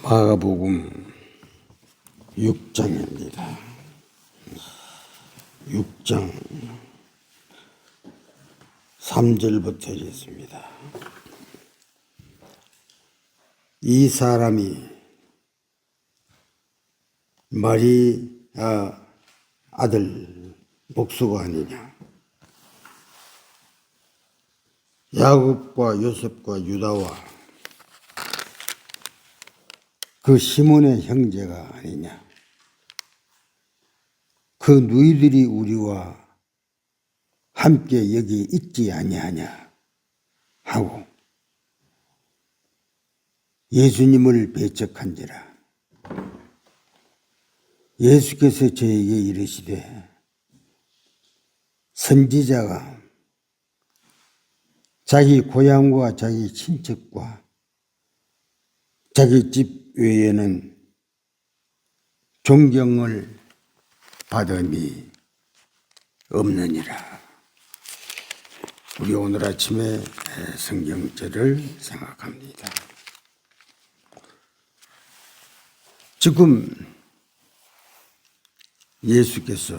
마가복음 6장입니다. 6장 3절부터 읽습니다. 이 사람이 마리아 아들 목수가 아니냐? 야곱과 요셉과 유다와 그 시몬의 형제가 아니냐? 그 누이들이 우리와 함께 여기 있지 아니하냐? 하고 예수님을 배척한지라. 예수께서 저에게 이르시되 선지자가 자기 고향과 자기 친척과 자기 집 외에는 존경을 받음이 없느니라. 우리 오늘 아침에 성경절을 생각합니다. 지금 예수께서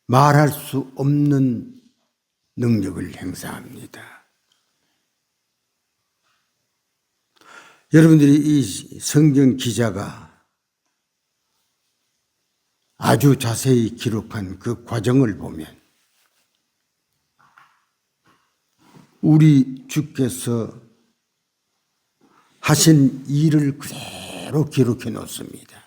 말할 수 없는 능력을 행사합니다. 여러분들이 이 성경 기자가 아주 자세히 기록한 그 과정을 보면 우리 주께서 하신 일을 그대로 기록해 놓습니다.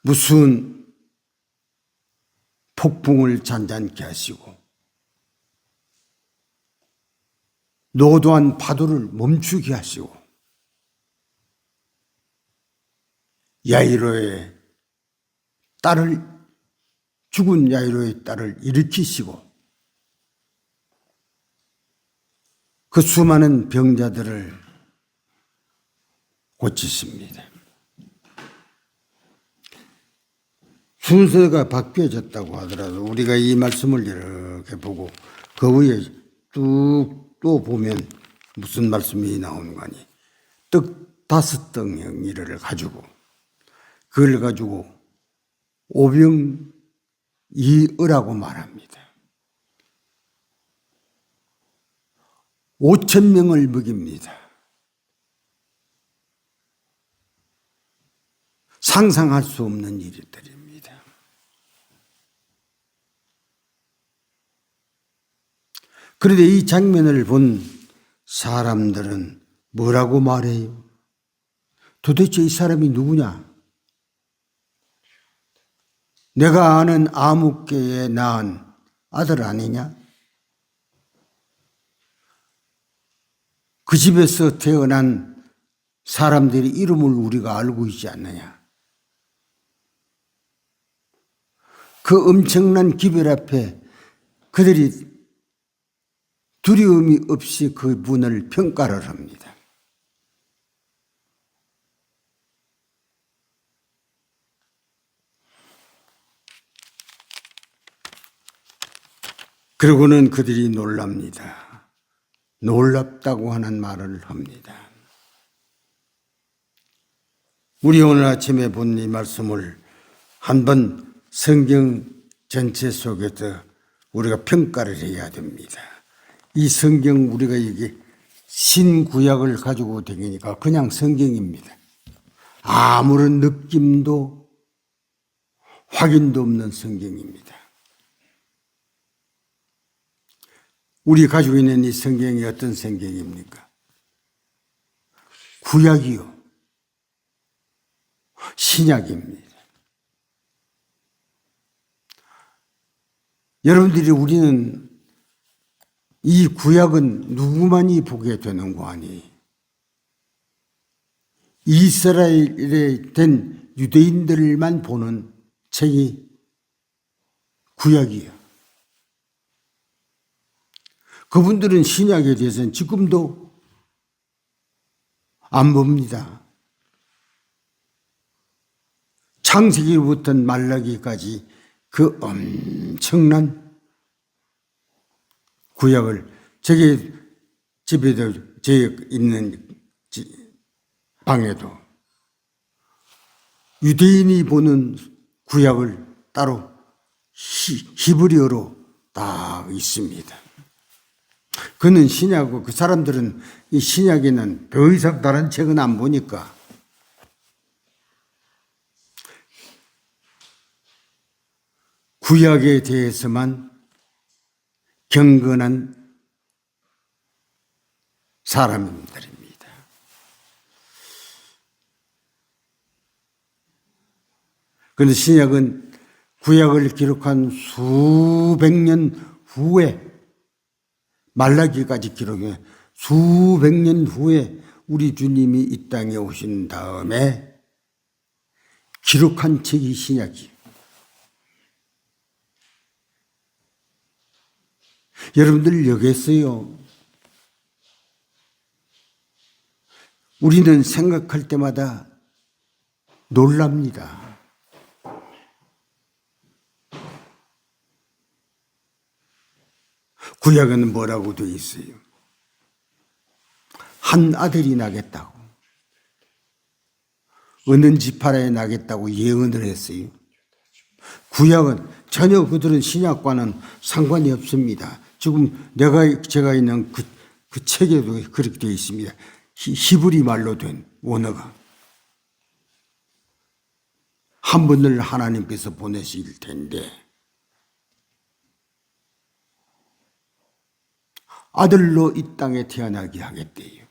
무슨 폭풍을 잔잔케 하시고 노도한 파도를 멈추게 하시고 야이로의 딸을 죽은 야이로의 딸을 일으키시고 그 수많은 병자들을 고치십니다. 순서가 바뀌어졌다고 하더라도 우리가 이 말씀을 이렇게 보고 그 위에 쭉 또 보면 무슨 말씀이 나오는 거 아니? 떡 5덩이를 가지고 그걸 가지고 오병이어라고 말합니다. 5,000명을 먹입니다. 상상할 수 없는 일들입니다. 그런데 이 장면을 본 사람들은 뭐라고 말해요? 도대체 이 사람이 누구냐? 내가 아는 아무개에 낳은 아들 아니냐? 그 집에서 태어난 사람들의 이름을 우리가 알고 있지 않느냐? 그 엄청난 기별 앞에 그들이 두려움이 없이 그 문을 평가를 합니다. 그러고는 그들이 놀랍니다. 놀랍다고 하는 말을 합니다. 우리 오늘 아침에 본 이 말씀을 한번 성경 전체 속에서 우리가 평가를 해야 됩니다. 이 성경 우리가 이게 신구약을 가지고 다니니까 그냥 성경입니다. 아무런 느낌도 확인도 없는 성경입니다. 우리 가지고 있는 이 성경이 어떤 성경입니까? 구약이요. 신약입니다. 여러분들이 우리는 이 구약은 누구만이 보게 되는 거 아니? 이스라엘에 된 유대인들만 보는 책이 구약이에요. 그분들은 신약에 대해서는 지금도 안 봅니다. 창세기부터 말라기까지 그 엄청난 구약을 저기 집에도 제 있는 방에도 유대인이 보는 구약을 따로 히브리어로 딱 있습니다. 그는 신약이고 그 사람들은 이 신약에는 더 이상 다른 책은 안 보니까 구약에 대해서만 경건한 사람들입니다. 그런데 신약은 구약을 기록한 수백 년 후에 말라기까지 기록해 수백 년 후에 우리 주님이 이 땅에 오신 다음에 기록한 책이 신약이에요. 여러분들 여기에서요, 우리는 생각할 때마다 놀랍니다. 구약에는 뭐라고 되어 있어요? 한 아들이 나겠다고, 어느 지파라에 나겠다고 예언을 했어요. 구약은 전혀 그들은 신약과는 상관이 없습니다. 지금 제가 있는 그 책에도 그렇게 되어 있습니다. 히브리 말로 된 원어가 한 분을 하나님께서 보내실 텐데 아들로 이 땅에 태어나게 하겠대요.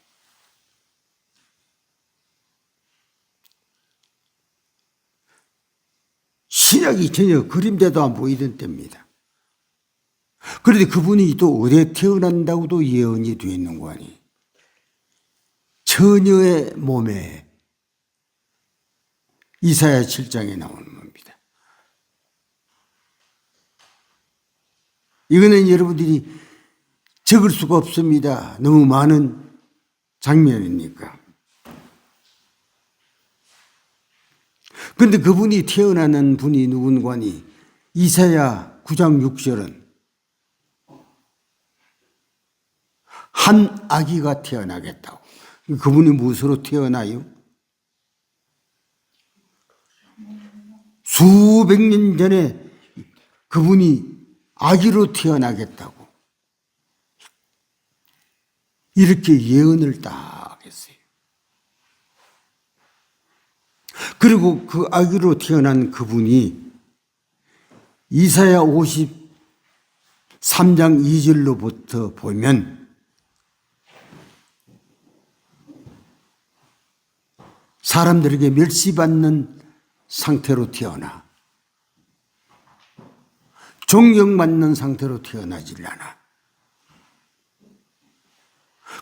신약이 전혀 그림대도 안 보이던 때입니다. 그런데 그분이 또 어디에 태어난다고도 예언이 되어 있는 거 아니에요. 처녀의 몸에 이사야 7장에 나오는 겁니다. 이거는 여러분들이 적을 수가 없습니다. 너무 많은 장면이니까. 그런데 그분이 태어나는 분이 누군가니 이사야 9장 6절은 한 아기가 태어나겠다고. 그분이 무엇으로 태어나요? 수백 년 전에 그분이 아기로 태어나겠다고 이렇게 예언을 딱 했어요. 그리고 그 아기로 태어난 그분이 이사야 53장 2절로부터 보면 사람들에게 멸시받는 상태로 태어나 존경받는 상태로 태어나질 않아.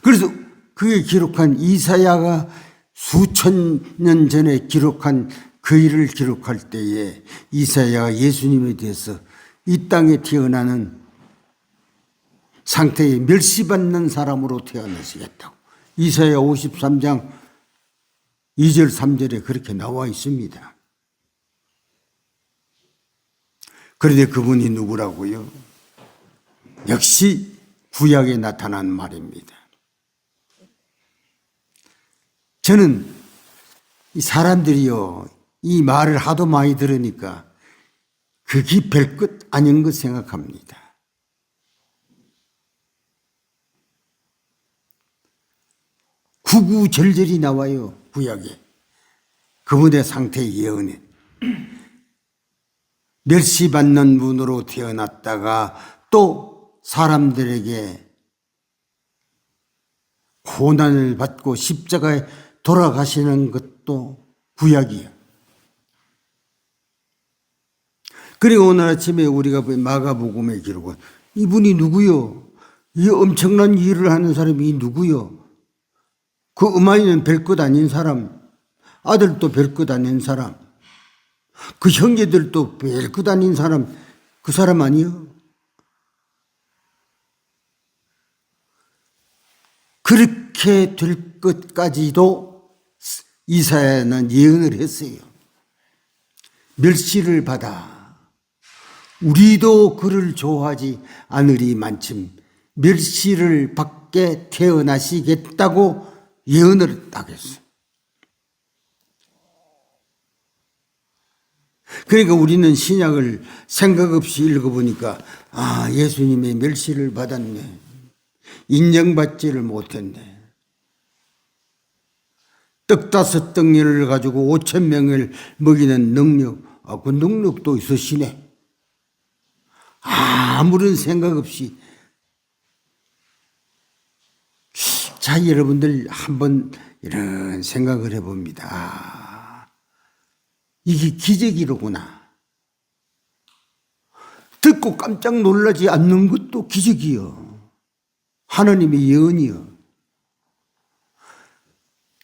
그래서 그게 기록한 이사야가 수천 년 전에 기록한 그 일을 기록할 때에 이사야가 예수님에 대해서 이 땅에 태어나는 상태에 멸시받는 사람으로 태어나시겠다고 이사야 53장 2절 3절에 그렇게 나와 있습니다. 그런데 그분이 누구라고요? 역시 구약에 나타난 말입니다. 저는 이 사람들이요, 이 말을 하도 많이 들으니까 그게 별것 아닌 것 생각합니다. 구구절절이 나와요, 구약에. 그분의 상태의 예언에. 멸시받는 분으로 태어났다가 또 사람들에게 고난을 받고 십자가에 돌아가시는 것도 구약이에요. 그리고 오늘 아침에 우리가 본 마가복음의 기록은 이분이 누구요? 이 엄청난 일을 하는 사람이 누구요? 그 어머니는 별것 아닌 사람, 아들도 별것 아닌 사람, 그 형제들도 별것 아닌 사람, 그 사람 아니요? 그렇게 될 것까지도 이사야는 예언을 했어요. 멸시를 받아 우리도 그를 좋아하지 않으리 만침 멸시를 받게 태어나시겠다고 예언을 딱 했어요. 그러니까 우리는 신약을 생각 없이 읽어보니까 예수님의 멸시를 받았네. 인정받지를 못했네. 떡 5덩이를 가지고 5,000명을 먹이는 능력, 그 능력도 있으시네. 아무런 생각 없이. 자, 여러분들 한번 이런 생각을 해봅니다. 이게 기적이로구나. 듣고 깜짝 놀라지 않는 것도 기적이요. 하나님의 예언이요.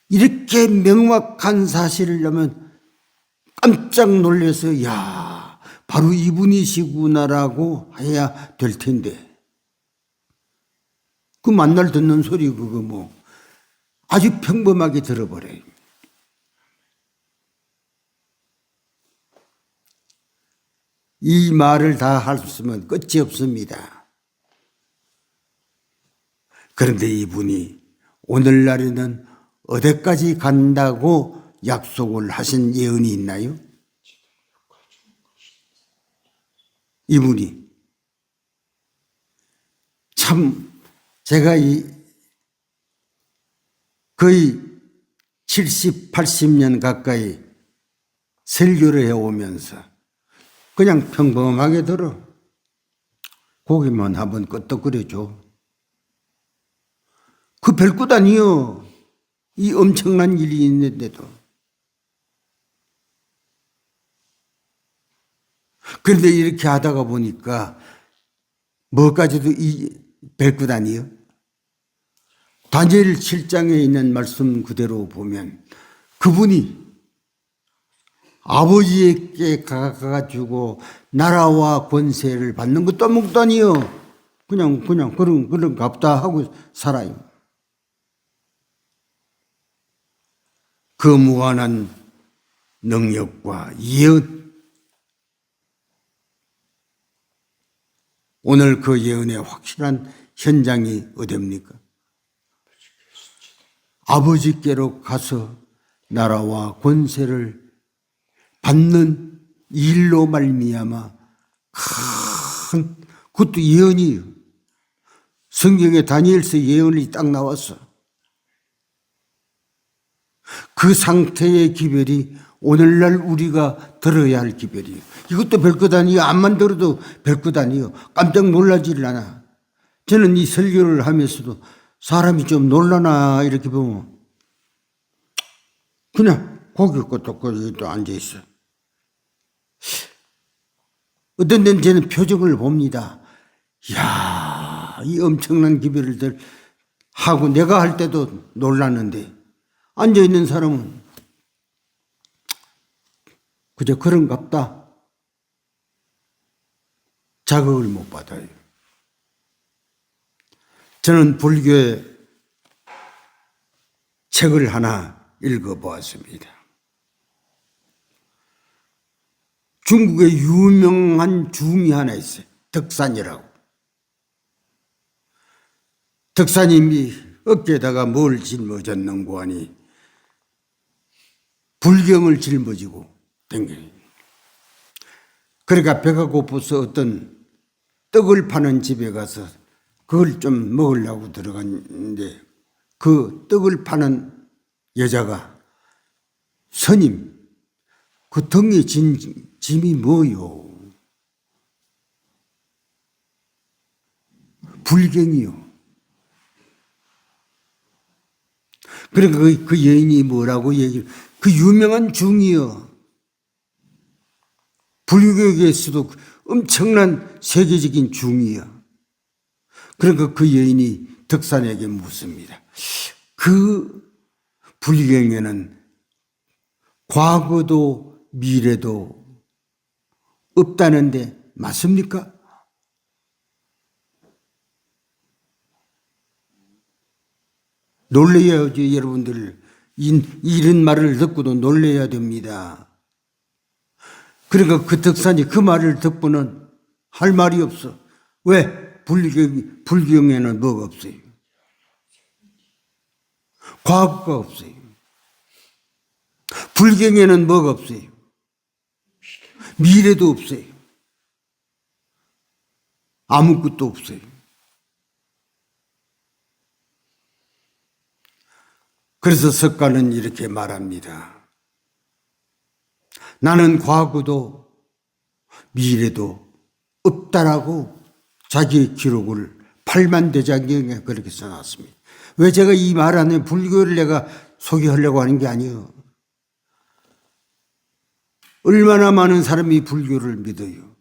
이렇게 명확한 사실을 하면 깜짝 놀라서 야, 바로 이분이시구나라고 해야 될 텐데, 그 만날 듣는 소리 그거 뭐 아주 평범하게 들어버려요. 이 말을 다 할 수 있으면 끝이 없습니다. 그런데 이분이 오늘날에는 어디까지 간다고 약속을 하신 예언이 있나요? 이분이 참 제가 거의 70, 80년 가까이 설교를 해오면서 그냥 평범하게 들어. 고기만 한번 끄떡거려줘. 그 별것 아니요. 이 엄청난 일이 있는데도. 그런데 이렇게 하다가 보니까 뭐까지도 이 별것 아니요. 다니엘 7장에 있는 말씀 그대로 보면 그분이 아버지에게 가가지고 나라와 권세를 받는 것도 아무것도 아니요. 그냥 그런 값다 하고 살아요. 그 무한한 능력과 예언. 오늘 그 예언의 확실한 현장이 어디입니까? 아버지께로 가서 나라와 권세를 받는 일로 말미암아 큰 그것도 예언이에요. 성경에 다니엘서 예언이 딱 나왔어. 그 상태의 기별이 오늘날 우리가 들어야 할 기별이에요. 이것도 별것 아니에요. 암만 들어도 별것 아니에요. 깜짝 놀라지를 않아. 저는 이 설교를 하면서도 사람이 좀 놀라나 이렇게 보면 그냥 고개 끄덕끄덕 앉아있어. 어떤 데는 저는 표정을 봅니다. 이야, 이 엄청난 기별들 하고 내가 할 때도 놀랐는데 앉아있는 사람은 그저 그런갑다. 자극을 못 받아요. 저는 불교의 책을 하나 읽어보았습니다. 중국에 유명한 중이 하나 있어요. 덕산이라고. 덕산님이 어깨에다가 뭘 짊어졌는고 하니 불경을 짊어지고 댕겨요. 그러니까 배가 고파서 어떤 떡을 파는 집에 가서 그걸 좀 먹으려고 들어갔는데 그 떡을 파는 여자가 스님, 그 등에 진 짐이 뭐요? 불경이요. 그러니까 그 여인이 뭐라고 얘기를, 그 유명한 중이요. 불교계에서도 엄청난 세계적인 중이요. 그러니까 그 여인이 덕산에게 묻습니다. 그 불경에는 과거도 미래도 없다는데 맞습니까? 놀라야죠, 여러분들. 이런 말을 듣고도 놀라야 됩니다. 그러니까 그 덕산이 그 말을 듣고는 할 말이 없어. 왜? 불경에는 뭐가 없어요? 과거가 없어요. 불경에는 뭐가 없어요? 미래도 없어요. 아무것도 없어요. 그래서 석가는 이렇게 말합니다. 나는 과거도 미래도 없다라고 자기의 기록을 팔만대장경에 그렇게 써놨습니다. 왜 제가 이 말 안에 불교를 내가 소개하려고 하는 게 아니에요. 얼마나 많은 사람이 불교를 믿어요.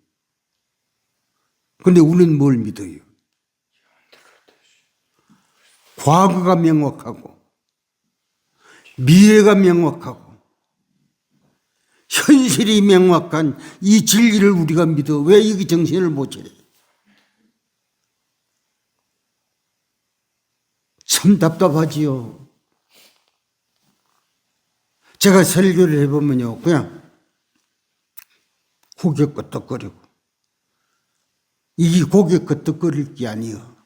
그런데 우리는 뭘 믿어요? 과거가 명확하고 미래가 명확하고 현실이 명확한 이 진리를 우리가 믿어. 왜 이게 정신을 못 차려? 참 답답하지요. 제가 설교를 해보면요, 그냥 고개 끄덕거리고, 이게 고개 끄덕거릴 게 아니요.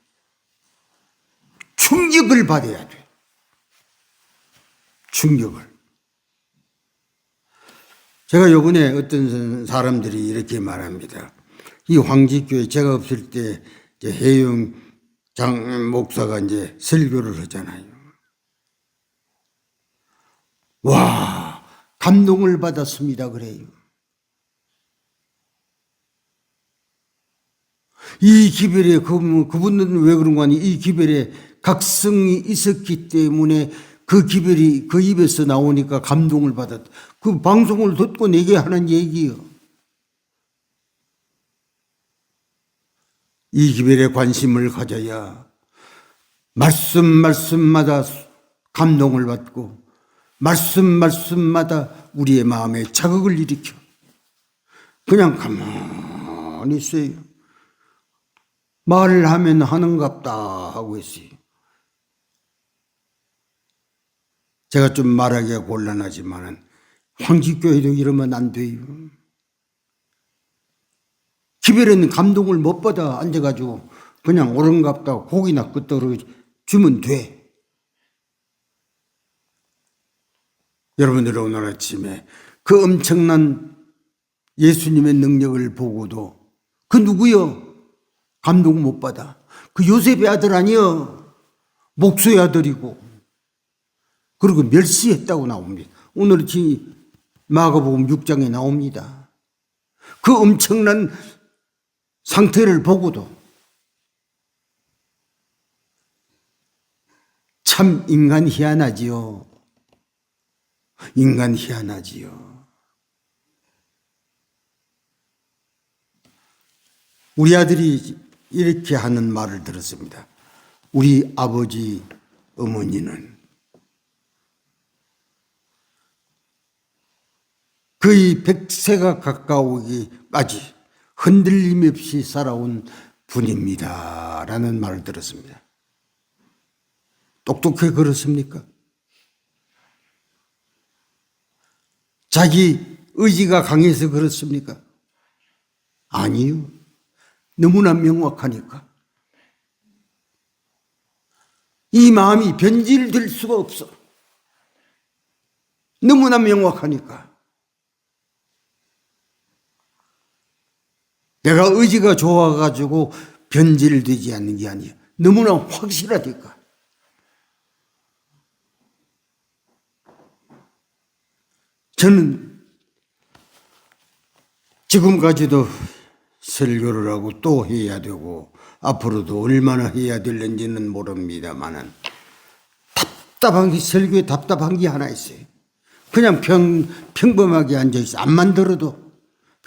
충격을 받아야 돼. 충격을. 제가 요번에 어떤 사람들이 이렇게 말합니다. 이 황지교회 제가 없을 때 해영 장 목사가 이제 설교를 하잖아요. 와, 감동을 받았습니다. 그래요. 이 기별에, 그분은 왜 그런 거 아니? 이 기별에 각성이 있었기 때문에 그 기별이 그 입에서 나오니까 감동을 받았다. 그 방송을 듣고 내게 하는 얘기요. 이 기별에 관심을 가져야 말씀마다 감동을 받고 말씀마다 우리의 마음에 자극을 일으켜. 그냥 가만히 있어요. 말을 하면 하는갑다 하고 있어요. 제가 좀 말하기가 곤란하지만 황지교회도 이러면 안 돼요. 기별에는 감동을 못 받아 앉아가지고 그냥 옳은갑다 고기나 끄떡으로 주면 돼. 여러분들 오늘 아침에 그 엄청난 예수님의 능력을 보고도 그 누구요? 감동 못 받아. 그 요셉의 아들 아니요. 목수의 아들이고. 그리고 멸시했다고 나옵니다. 오늘 마가복음 6장에 나옵니다. 그 엄청난 상태를 보고도 참 인간 희한하지요. 인간 희한하지요. 우리 아들이 이렇게 하는 말을 들었습니다. 우리 아버지 어머니는 거의 100세가 가까우기까지 흔들림 없이 살아온 분입니다. 라는 말을 들었습니다. 똑똑해 그렇습니까? 자기 의지가 강해서 그렇습니까? 아니요. 너무나 명확하니까. 이 마음이 변질될 수가 없어. 너무나 명확하니까. 내가 의지가 좋아가지고 변질되지 않는 게 아니야. 너무나 확실하니까. 저는 지금까지도 설교를 하고 또 해야 되고 앞으로도 얼마나 해야 될는지는 모릅니다만은 답답한 게, 설교에 답답한 게 하나 있어요. 그냥 평범하게 앉아있어. 안만 들어도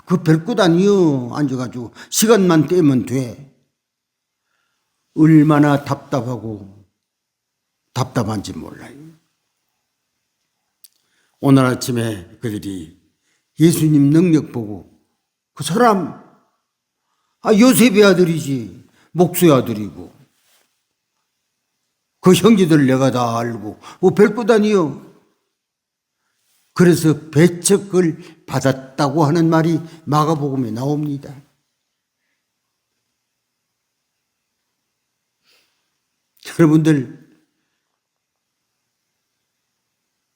그 별것 아니요. 앉아가지고 시간만 떼면 돼. 얼마나 답답하고 답답한지 몰라요. 오늘 아침에 그들이 예수님 능력 보고 그 사람 요셉의 아들이지, 목수의 아들이고 그 형제들 내가 다 알고 뭐 별것 아니요. 그래서 배척을 받았다고 하는 말이 마가복음에 나옵니다.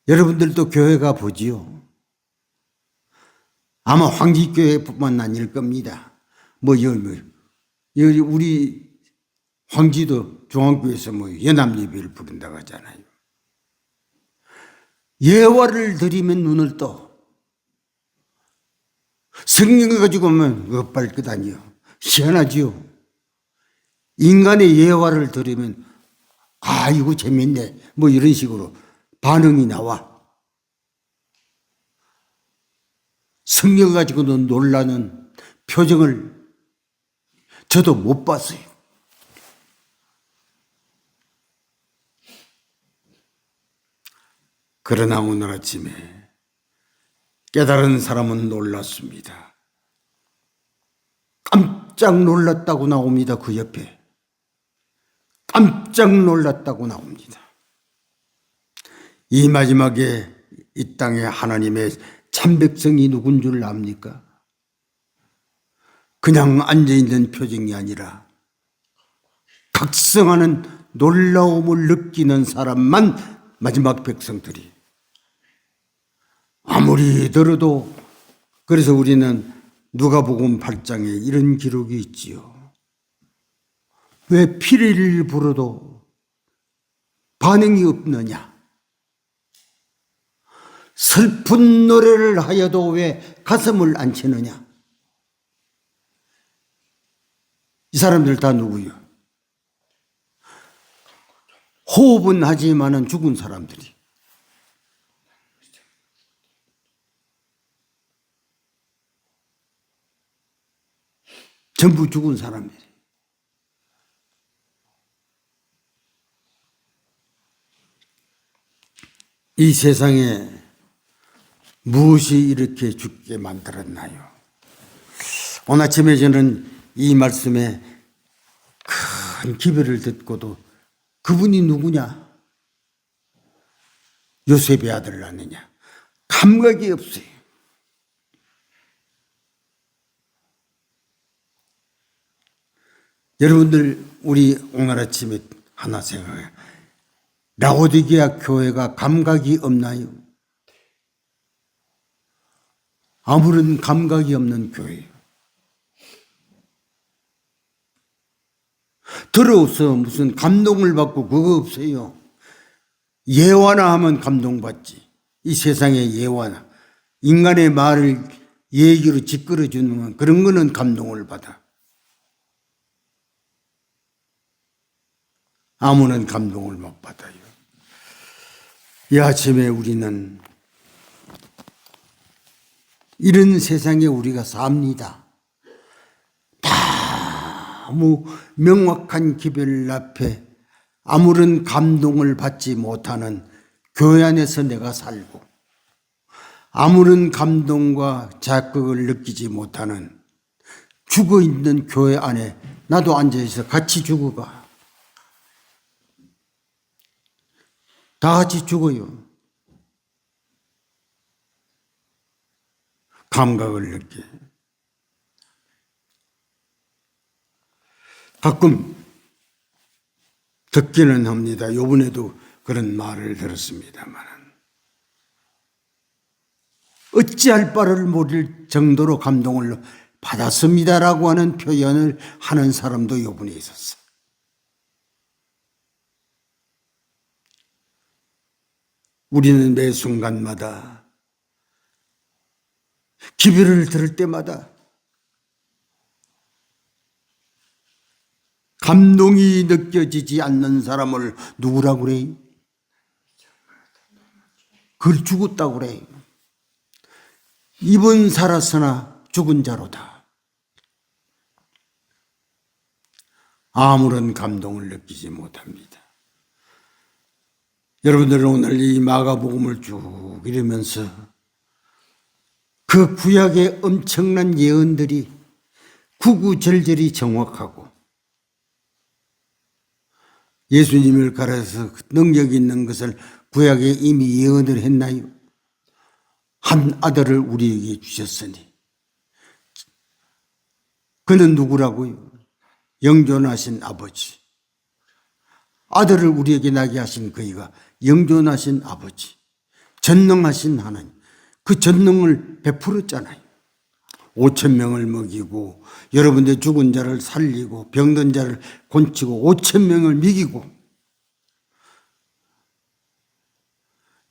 여러분들도 교회 가 보지요. 아마 황지교회뿐만 아닐 겁니다. 우리 황지도 중앙교회에서 연합예배를 부른다고 하잖아요. 예화를 드리면 눈을 떠. 성경을 가지고 오면 엇발끝 희한하지요. 인간의 예화를 들으면 이거 재밌네 이런 식으로 반응이 나와. 성경 가지고는 놀라는 표정을 저도 못 봤어요. 그러나 오늘 아침에 깨달은 사람은 놀랐습니다. 깜짝 놀랐다고 나옵니다. 그 옆에 깜짝 놀랐다고 나옵니다. 이 마지막에 이 땅에 하나님의 참 백성이 누군 줄 압니까? 그냥 앉아있는 표정이 아니라 각성하는 놀라움을 느끼는 사람만 마지막 백성들이. 아무리 들어도 그래서 우리는 누가복음 8장에 이런 기록이 있지요. 왜 피리를 불어도 반응이 없느냐? 슬픈 노래를 하여도 왜 가슴을 안 치느냐? 이 사람들 다 누구요? 호흡은 하지만은 죽은 사람들이. 전부 죽은 사람들이. 이 세상에 무엇이 이렇게 죽게 만들었나요? 오늘 아침에 저는 이 말씀에 큰 기별을 듣고도 그분이 누구냐? 요셉의 아들 아니냐? 감각이 없어요. 여러분들 우리 오늘 아침에 하나 생각해요. 라오디게아 교회가 감각이 없나요? 아무런 감각이 없는 교회예요. 들어서 무슨 감동을 받고 그거 없어요. 예화나 하면 감동받지. 이 세상의 예화나 인간의 말을 얘기로 짓거려주는 그런 거는 감동을 받아. 아무는 감동을 못 받아요. 이 아침에 우리는 이런 세상에 우리가 삽니다. 너무 명확한 기별 앞에 아무런 감동을 받지 못하는 교회 안에서 내가 살고 아무런 감동과 자극을 느끼지 못하는 죽어있는 교회 안에 나도 앉아있어 같이 죽어가. 다 같이 죽어요. 감각을 느껴. 가끔 듣기는 합니다. 요번에도 그런 말을 들었습니다만 어찌할 바를 모를 정도로 감동을 받았습니다라고 하는 표현을 하는 사람도 요번에 있었어. 우리는 매 순간마다 기별을 들을 때마다 감동이 느껴지지 않는 사람을 누구라고 그래요? 그걸 죽었다고 그래요. 입은 살았으나 죽은 자로다. 아무런 감동을 느끼지 못합니다. 여러분들은 오늘 이 마가복음을 쭉 읽으면서 그 구약의 엄청난 예언들이 구구절절히 정확하고 예수님을 가려서 능력 있는 것을 구약에 이미 예언을 했나요? 한 아들을 우리에게 주셨으니 그는 누구라고요? 영존하신 아버지. 아들을 우리에게 나게 하신 그이가 영존하신 아버지, 전능하신 하나님, 그 전능을 베풀었잖아요. 5천 명을 먹이고 여러분들 죽은 자를 살리고 병든 자를 곤치고 5천 명을 먹이고,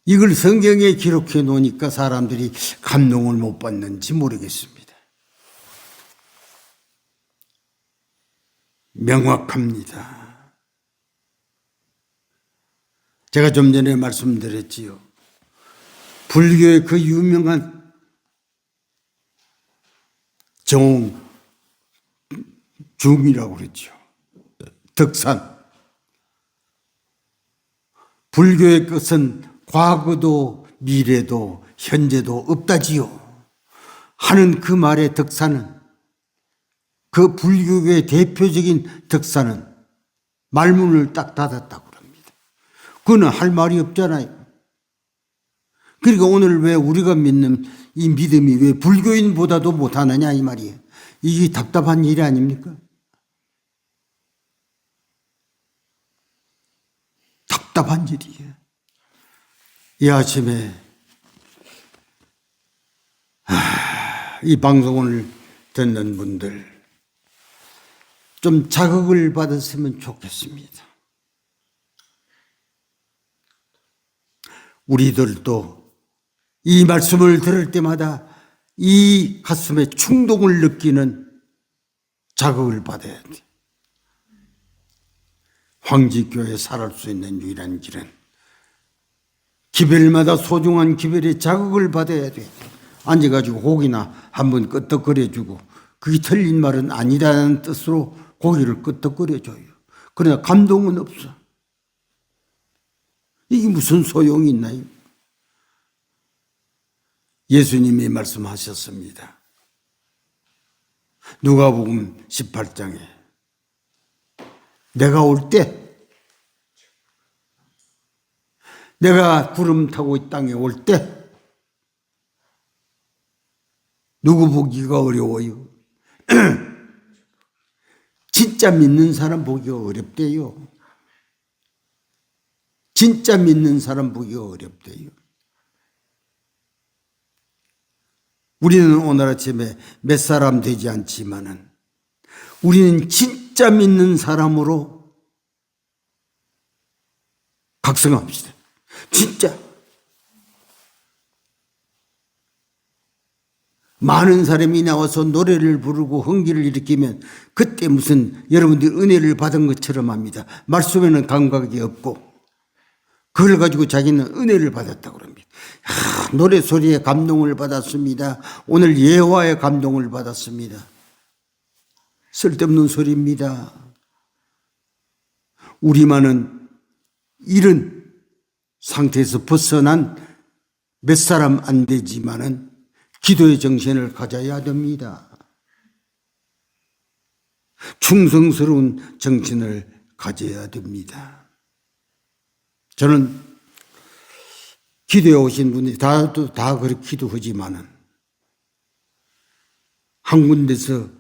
이걸 성경에 기록해 놓으니까 사람들이 감동을 못 받는지 모르겠습니다. 명확합니다. 제가 좀 전에 말씀드렸지요. 불교의 그 유명한 정중이라고 그랬죠. 덕산. 불교의 것은 과거도 미래도 현재도 없다지요 하는 그 말의 덕산은, 그 불교의 대표적인 덕산은 말문을 딱 닫았다고 합니다. 그거는 할 말이 없잖아요. 그러니까 오늘 왜 우리가 믿는 이 믿음이 왜 불교인보다도 못하느냐 이 말이에요. 이게 답답한 일이 아닙니까? 답답한 일이에요. 이 아침에 이 방송을 듣는 분들 좀 자극을 받았으면 좋겠습니다. 우리들도 이 말씀을 들을 때마다 이 가슴에 충동을 느끼는 자극을 받아야 돼. 황지교에 살할 수 있는 유일한 길은 기별마다 소중한 기별에 자극을 받아야 돼. 앉아가지고 고기나 한번 끄떡거려주고, 그게 틀린 말은 아니라는 뜻으로 고기를 끄떡거려줘요. 그러나 감동은 없어. 이게 무슨 소용이 있나요? 예수님이 말씀하셨습니다. 누가복음 18장에 내가 올 때, 내가 구름 타고 이 땅에 올 때 누구 보기가 어려워요? 진짜 믿는 사람 보기가 어렵대요. 진짜 믿는 사람 보기가 어렵대요. 우리는 오늘 아침에 몇 사람 되지 않지만은 우리는 진짜 믿는 사람으로 각성합시다. 진짜. 많은 사람이 나와서 노래를 부르고 흥기를 일으키면 그때 무슨 여러분들 은혜를 받은 것처럼 합니다. 말씀에는 감각이 없고 그걸 가지고 자기는 은혜를 받았다고 합니다. 노래 소리에 감동을 받았습니다. 오늘 예화에 감동을 받았습니다. 쓸데없는 소리입니다. 우리만은 이런 상태에서 벗어난 몇 사람 안 되지만은 기도의 정신을 가져야 됩니다. 충성스러운 정신을 가져야 됩니다. 저는 기도에 오신 분들이 다 그렇게 기도하지만은 한 군데서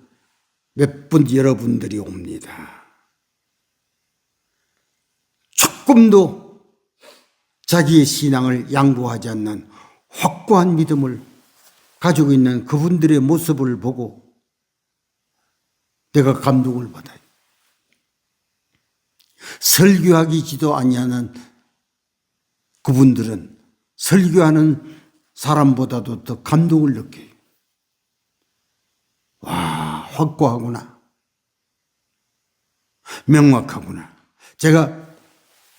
몇 분 여러분들이 옵니다. 조금도 자기의 신앙을 양보하지 않는 확고한 믿음을 가지고 있는 그분들의 모습을 보고 내가 감동을 받아요. 설교하기지도 아니하는 그분들은 설교하는 사람보다도 더 감동을 느껴요. 와, 확고하구나. 명확하구나. 제가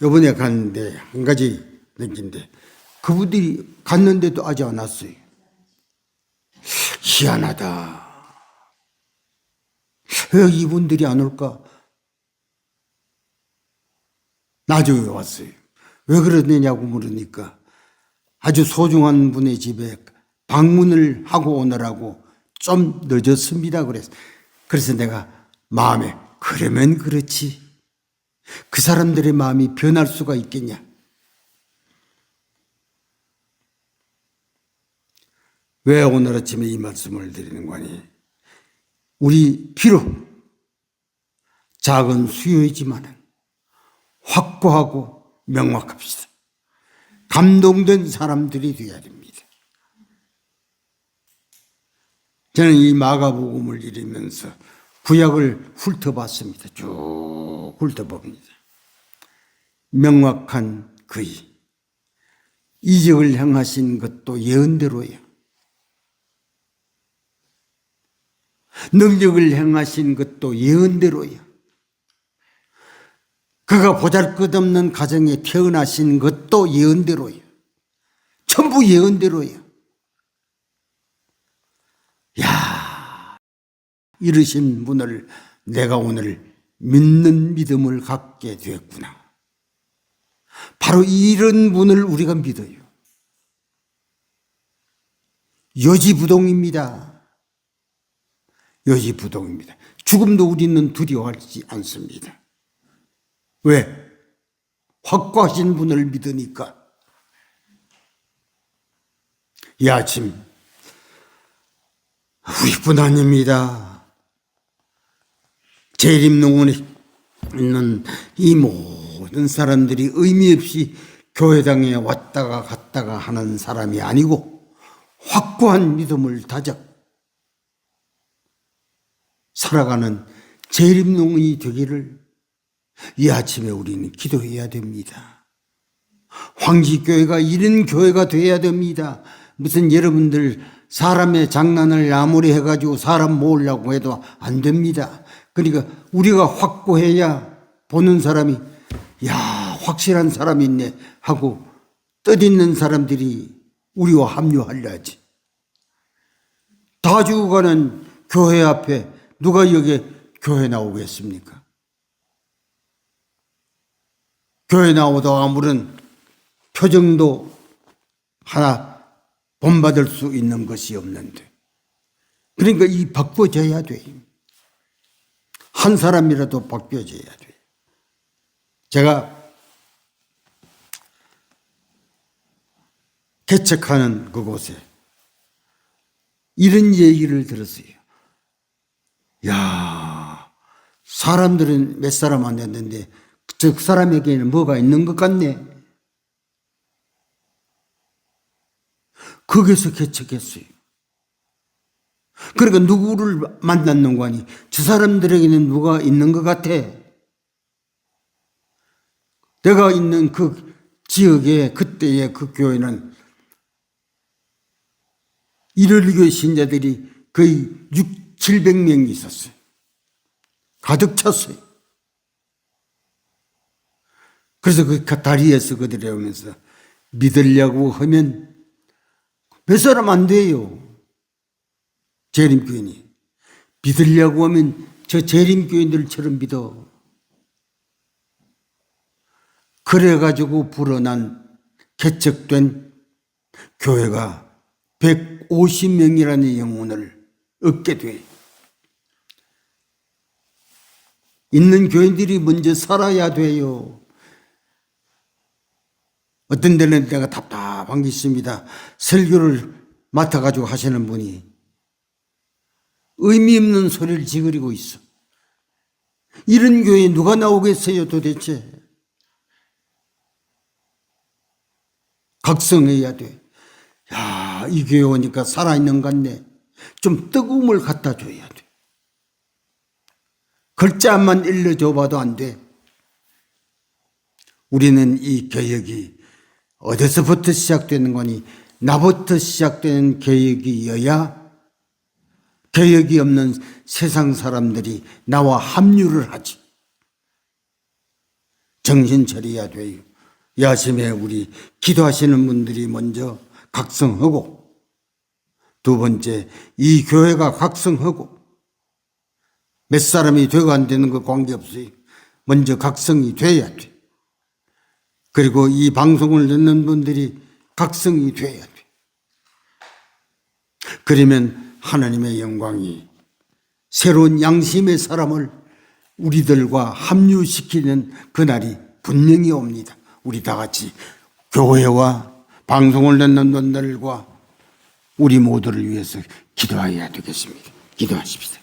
이번에 갔는데 한 가지 느낀데, 그분들이 갔는데도 아직 안 왔어요. 희한하다. 왜 이분들이 안 올까? 나중에 왔어요. 왜 그러느냐고 물으니까 아주 소중한 분의 집에 방문을 하고 오느라고 좀 늦었습니다. 그래서 내가 마음에, 그러면 그렇지. 그 사람들의 마음이 변할 수가 있겠냐? 왜 오늘 아침에 이 말씀을 드리는 거니? 우리 비록 작은 수요이지만은 확고하고 명확합시다. 감동된 사람들이 되어야 됩니다. 저는 이 마가복음을 읽으면서 구약을 훑어봤습니다. 쭉 훑어봅니다. 명확한 그의 이적을 행하신 것도 예언대로예요. 능력을 행하신 것도 예언대로예요. 그가 보잘것없는 가정에 태어나신 것도 예언대로예요. 전부 예언대로예요. 야, 이러신 분을 내가 오늘 믿는 믿음을 갖게 되었구나. 바로 이런 분을 우리가 믿어요. 여지부동입니다. 여지부동입니다. 죽음도 우리는 두려워하지 않습니다. 왜? 확고하신 분을 믿으니까. 이 아침 우리뿐 아닙니다. 재림농원에 있는 이 모든 사람들이 의미 없이 교회당에 왔다가 갔다가 하는 사람이 아니고 확고한 믿음을 다져 살아가는 재림농원이 되기를 이 아침에 우리는 기도해야 됩니다. 황지교회가 이런 교회가 되어야 됩니다. 무슨 여러분들 사람의 장난을 아무리 해가지고 사람 모으려고 해도 안 됩니다. 그러니까 우리가 확고해야 보는 사람이 야, 확실한 사람이 있네 하고 뜻있는 사람들이 우리와 합류하려 지 다 죽어가는 교회 앞에 누가 여기에 교회 나오겠습니까? 교회 나오도 아무런 표정도 하나 본받을 수 있는 것이 없는데, 그러니까 이 바꿔져야 돼. 한 사람이라도 바뀌어져야 돼. 제가 개척하는 그곳에 이런 얘기를 들었어요. 야, 사람들은 몇 사람 안 됐는데 저 사람에게는 뭐가 있는 것 같네. 거기서 개척했어요. 그러니까 누구를 만났는 거 아니? 저 사람들에게는 누가 있는 것 같아. 내가 있는 그 지역에 그때의 그 교회는 일월교 신자들이 거의 700명이 있었어요. 가득 찼어요. 그래서 그 다리에서 그들이 오면서 믿으려고 하면 몇 사람 안 돼요. 재림교인이. 믿으려고 하면 저 재림교인들처럼 믿어. 그래가지고 불어난 개척된 교회가 150명이라는 영혼을 얻게 돼. 있는 교인들이 먼저 살아야 돼요. 어떤 데는 내가 답답한 게 있습니다. 설교를 맡아가지고 하시는 분이 의미 없는 소리를 지그리고 있어. 이런 교회에 누가 나오겠어요 도대체. 각성해야 돼. 야, 이 교회 오니까 살아있는 것 같네. 좀 뜨거움을 갖다 줘야 돼. 글자만 일러줘 봐도 안 돼. 우리는 이 개혁이 어디서부터 시작되는 거니? 나부터 시작되는 개혁이어야 개혁이 없는 세상 사람들이 나와 합류를 하지. 정신 차려야 돼요. 이 아침에 우리 기도하시는 분들이 먼저 각성하고, 두 번째 이 교회가 각성하고, 몇 사람이 되고 안 되는 거 관계없어요. 먼저 각성이 돼야 돼. 그리고 이 방송을 듣는 분들이 각성이 돼야 돼. 그러면 하나님의 영광이 새로운 양심의 사람을 우리들과 합류시키는 그날이 분명히 옵니다. 우리 다 같이 교회와 방송을 듣는 분들과 우리 모두를 위해서 기도해야 되겠습니다. 기도하십시다.